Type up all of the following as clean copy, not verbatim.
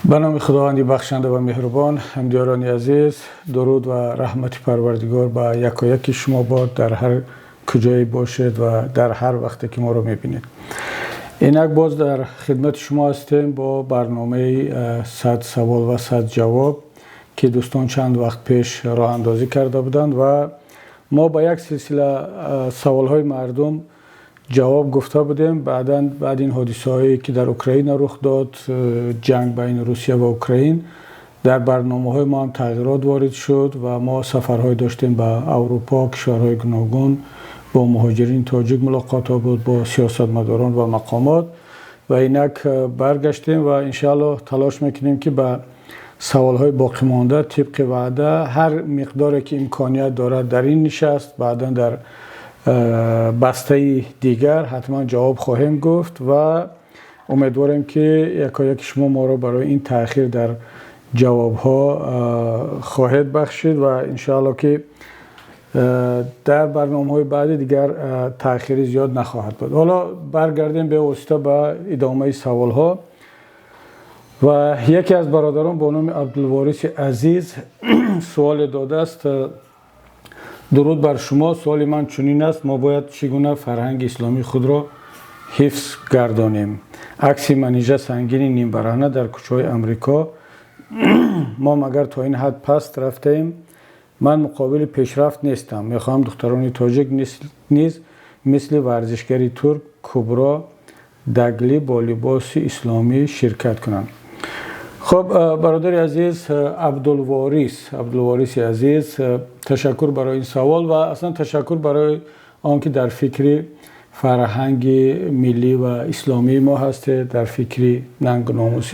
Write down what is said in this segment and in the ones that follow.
به نام خداوند بخشنده و مهربان. همدیاران عزیز، درود و رحمت پروردگار به یکایک شما باد، در هر کجایی باشید و در هر وقتی که ما رو میبینید. اینک باز در خدمت شما هستیم با برنامه 100 سوال و 100 جواب که دوستان چند وقت پیش راه اندازی کرده بودند و ما با یک سلسله سوال های مردم جواب گفته بودیم. بعد این حادثه هایی که در اوکراین رخ داد، جنگ بین روسیه و اوکراین، در برنامه های ما هم تغییرات وارد شد و ما سفرهای داشتیم به اروپا، کشورهای گوناگون، با مهاجرین تاجیک ملاقات ها بود، با سیاستمداران و مقامات و اینک برگشتیم و انشاءالله تلاش میکنیم که به سوال های باقی مانده طبق وعده هر مقداری که امکانیت دارد در این نشست، بعدا در بسته دیگر حتما جواب خواهیم گفت و امیدواریم که یکایک شما ما را برای این تأخیر در جواب ها خواهد بخشید و انشاءالله که در برنامه های بعدی دیگر تأخیری زیاد نخواهد بود. حالا برگردیم به واسطه به ادامه سوال ها و یکی از برادران با نام عبدالوارث عزیز سوال داده است: درود بر شما، سوال من چنین است: ما باید چگونه فرهنگ اسلامی خود را حفظ گردانیم؟ عکس منیژه سنگین نیم برهنه در کوچه‌های امریکا. ما مگر تا این حد پست رفتیم؟ من مقابل پیشرفت نیستم. میخواهم دختران تاجیک نیز مثل ورزشگری ترک کبرا دگلی با لباس اسلامی شرکت کنند. خب برادر عزیز عبدالوارث عزیز، تشکر برای این سوال و اصلا تشکر برای آنکه در فکر فرهنگ ملی و اسلامی ما هستید، در فکر ننگ و ناموس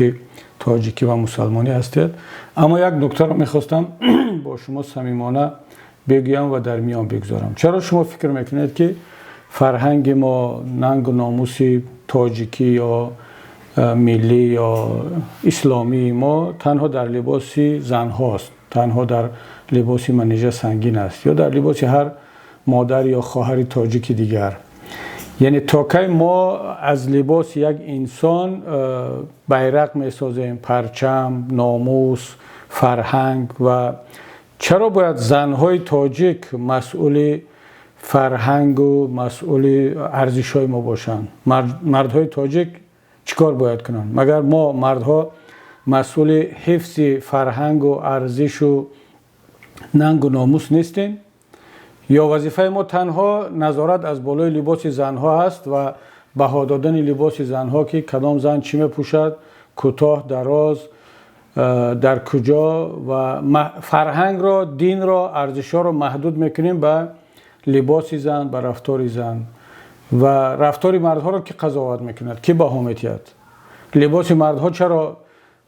تاجیکی و مسلمانی هستید. اما یک نکته رو میخواستم با شما صمیمانه بگویم و در میان بگذارم. چرا شما فکر میکنید که فرهنگ ما، ننگ و ناموس تاجیکی یا ملی یا اسلامی ما تنها در لباس زن هاست، تنها در لباس منیژه سنگین است یا در لباس هر مادر یا خواهر تاجیک دیگر؟ یعنی تا کی ما از لباس یک انسان بیرق می سازیم، پرچم، ناموس، فرهنگ؟ و چرا باید زنهای تاجیک مسئول فرهنگ و مسئول ارزش های ما باشند؟ مردهای تاجیک چیکار باید کنن؟ مگر ما مردها مسئول حفظ فرهنگ و ارزش و ننگ و ناموس نیستیم؟ یا وظیفه ما تنها نظارت از بالای لباس زنها هست و بها دادن لباس زنها که کدام زن چی میپوشد، کوتاه، دراز، در کجا، و فرهنگ را، دین را، ارزش ها را محدود میکنیم به لباس زن، به رفتار زن و رفتار مردها را که قضاوت میکند، که بها میتید؟ لباس مردها چرا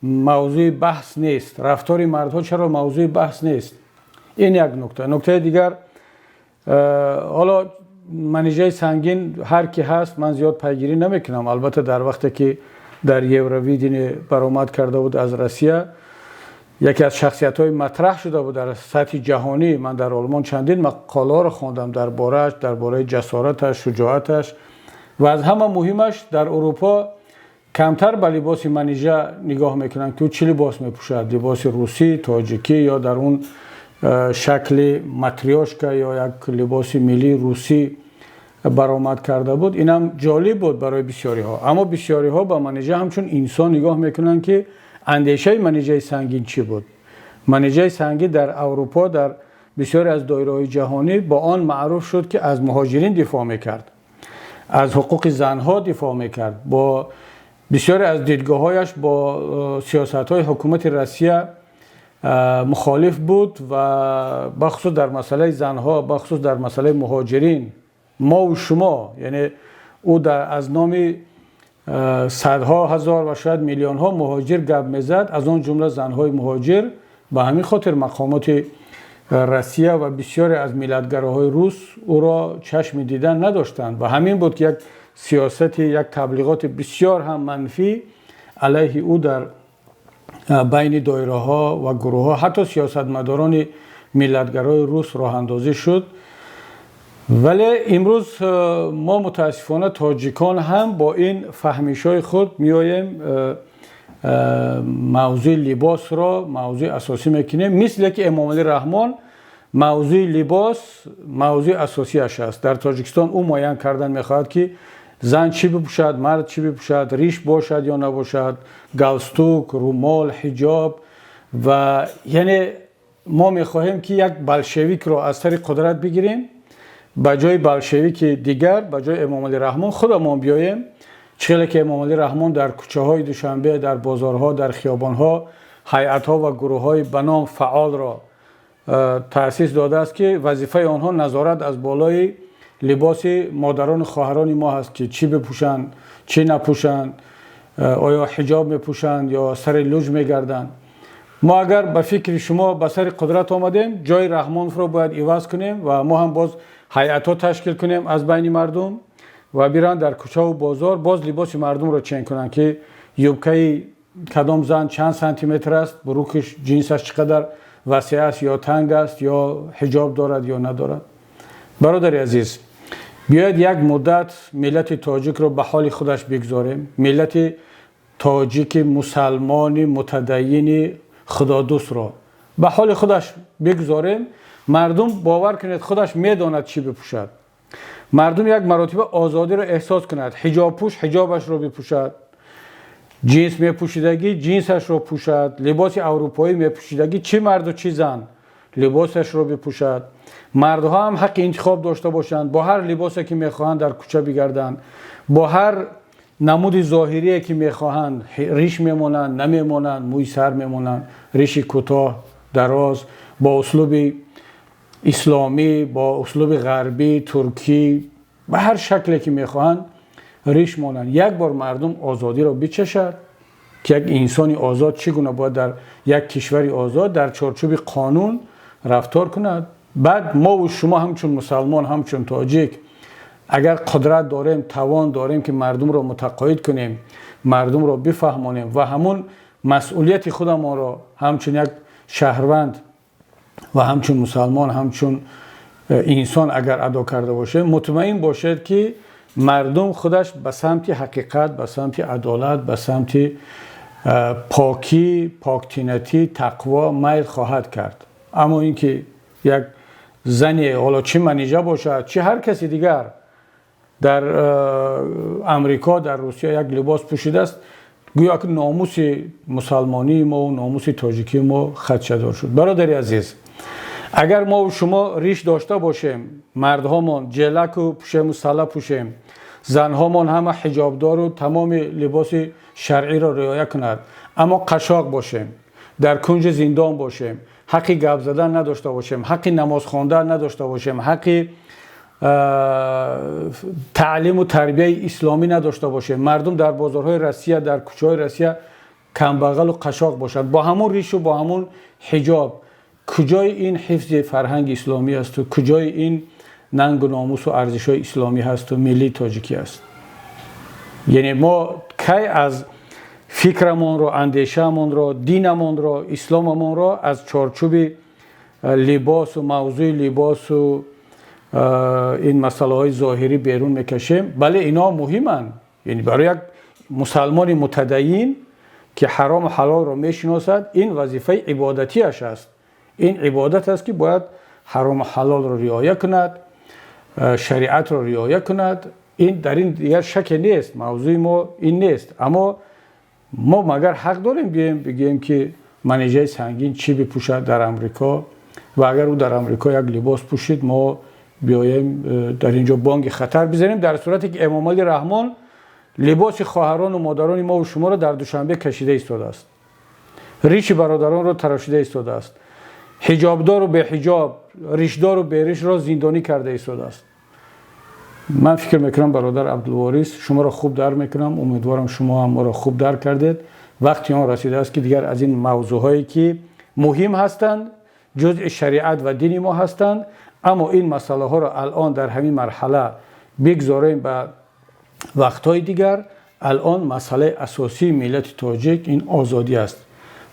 موضوع بحث نیست؟ رفتار مردها چرا موضوع بحث نیست؟ این یک نکته. نکته دیگر، حالا منیژه سنگین هر کی هست من زیاد پیگیری نمیکنم. البته در وقتی که در یورویدین برآمد کرده بود از روسیه، یکی از شخصیت های مطرح شده بود در سطح جهانی. من در آلمان چندین مقاله را خواندم درباره جسارتش، شجاعتش و از همه مهمش در اروپا کمتر به لباس منیژه نگاه میکنن که او چه لباس میپوشد، لباس روسی، تاجیکی یا در اون شکل ماتریوشکا یا یک لباس ملی روسی برآمد کرده بود. اینم جالب بود برای بسیاری ها. اما بسیاری ها به منیژه همچون انسان نگاه میکنن که اندیشه منیژه سنگین چی بود. منیژه سنگین در اروپا در بسیاری از دایره‌های جهانی با آن معروف شد که از مهاجرین دفاع میکرد، از حقوق زنها دفاع میکرد، با بسیاری از دیدگاه‌هایش با سیاست‌های حکومت روسیه مخالف بود و بخصوص در مسئله زنها، بخصوص در مسئله مهاجرین، ما و شما، یعنی او از نام صدها هزار و شاید میلیون ها مهاجر گپ میزد، از آن جمله زنهای مهاجر. به همین خاطر مقامات روسیه و بسیاری از ملتگراهای روس او را چشم دیدن نداشتند و همین بود که یک سیاست، یک تبلیغات بسیار هم منفی علیه او در بین دایره ها و گروه ها، حتی سیاستمداران ملتگرای روس راه اندازی شد. ولی امروز ما متاسفانه تاجیکان هم با این فهمیش های خود میاییم موضوع لباس را موضوع اساسی میکنیم، مثل که امام علی رحمان موضوع لباس موضوع اساسی اش است. در تاجیکستان او معین کردن میخواهد که زن چی بپوشد، مرد چی بپوشد، ریش باشد یا نباشد، گالستوک، رومال، حجاب. و یعنی ما میخواهیم که یک بلشویک را از طریق قدرت بگیریم، به جای بلشویک دیگر، به جای امام علی رحمان خودمون بیاییم. چقدر که امام علی رحمان در کوچه های دوشنبه، در بازارها، در خیابان ها هیئت ها و گروه های به نام فعال را تأسیس داده است که وظیفه آنها نظارت از بالای لباس مادران و خواهران ما هست که چی بپوشند، چی نپوشند، آیا حجاب میپوشند یا سر لوج میگردند. ما اگر به فکر شما به سر قدرت آمدیم، جای رحمان را باید عوض کنیم و ما هم باز هیئت ها تشکیل کنیم از بین مردم و بیران در کوچه و بازار باز لباس مردم را چین کنند که یوبکه کدام زن چند سانتی متر است، بروکش جنسش چقدر وسیع است یا تنگ است یا حجاب دارد یا ندارد. برادر عزیز، بیاید یک مدت ملت تاجیک را به حال خودش بگذاریم. ملت تاجیک مسلمان متدین خدادوست را به حال خودش بگذاریم. مردم باور کنید خودش میداند چی بپوشد. مردم یک مراتب آزادی را احساس کند. حجاب پوش حجابش را بپوشد، جنس میپوشیدگی جنسش را پوشد، لباس اروپایی میپوشیدگی چه مرد و چه زن لباسش را بپوشد. مردها هم حق انتخاب داشته باشند، با هر لباسی که میخواهند در کوچه بگردند، با هر نمود ظاهری که میخواهند، ریش میمونند نمیمونند، موی سر میمونند، ریش کوتاه دراز، با اسلوب اسلامی، با اسلوب غربی، ترکی، به هر شکلی که میخواهند ریش مانند. یک بار مردم آزادی را بچشد که یک انسانی آزاد چگونه باید در یک کشوری آزاد در چارچوب قانون رفتار کند. بعد ما و شما همچون مسلمان، همچون تاجیک، اگر قدرت داریم، توان داریم که مردم را متقاعد کنیم، مردم را بفهمانیم و همون مسئولیت خودمان را همچون یک شهروند و همچون مسلمان، همچون انسان اگر ادا کرده باشه، مطمئن باشد که مردم خودش به سمت حقیقت، به سمت عدالت، به سمت پاکی، پاکتینتی، تقوا میل خواهد کرد. اما اینکه یک زنی، حالا چه منیژه باشد چه هر کسی دیگر، در امریکا، در روسیه یک لباس پوشیده است، گویا که ناموس مسلمانی ما و ناموس تاجیکی ما خدشه‌دار شد. برادر عزیز، اگر ما و شما ریش داشته باشیم، مردهامان جلک و پوشیم و سله پوشیم، زنهامان همه حجابدار و تمام لباس شرعی را رعایت کند، اما قشاق باشیم، در کنج زندان باشیم، حق گپ زدن نداشته باشیم، حق نماز خواندن نداشته باشیم، حق تعلیم و تربیه اسلامی نداشته باشیم، مردم در بازارهای روسیه، در کوچه‌های روسیه کمبغل و قشاق باشد با همون ریش و با همون حجاب، کجای این حفظ فرهنگ اسلامی است و کجای این ننگ و ناموس و ارزش‌های اسلامی هست و ملی تاجیکی است؟ یعنی ما کی از فکرمون رو، اندیشه‌مون رو، دینمون رو، اسلاممون رو از چارچوب لباس و موضوع لباس و این مسئله های ظاهری بیرون میکشیم؟ بله اینا مهمند، یعنی برای یک مسلمان متدین که حرام و حلال رو میشناسد، این وظیفه عبادتیش است. این عبادت است که باید حرام و حلال رو رعایت کند، شریعت رو رعایت کند. این در این دیگر شک نیست، موضوع ما این نیست. اما ما مگر حق داریم بگیم که منیژه سنگین چی بپوشد در امریکا و اگر او در امریکا یک لباس پوشید ما بیاییم در اینجا بانگ خطر بزنیم، در صورتی که امام علی رحمان لباس خواهران و مادران ما و شما را در دوشنبه کشیده ایستاده است، ریش برادران را تراشیده ایستاده است، حجابدار و به حجاب، ریشدار و به ریش را زندانی کرده ایستاده است. من فکر میکنم برادر عبدالوارث شما را خوب درک میکنم، امیدوارم شما هم ما را خوب درک کردید. وقتی آن رسیده است که دیگر از این موضوعهایی که مهم هستند، جزء شریعت و دین ما هستند، اما این مسئله ها را الان در همین مرحله بگذاریم به وقتهای دیگر. الان مسئله اساسی ملت تاجیک این آزادی است،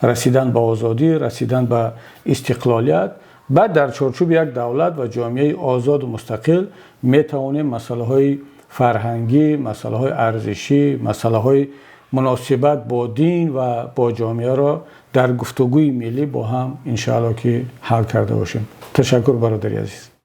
رسیدن به آزادی، رسیدن به استقلالیت. بعد در چارچوب یک دولت و جامعه آزاد و مستقل می توانیم مسئله های فرهنگی، مسئله های ارزشی، مسئله های مناسبت با دین و با جامعه را در گفتگوی ملی با هم انشاءالله که حل کرده باشیم. تشکر برادری عزیز.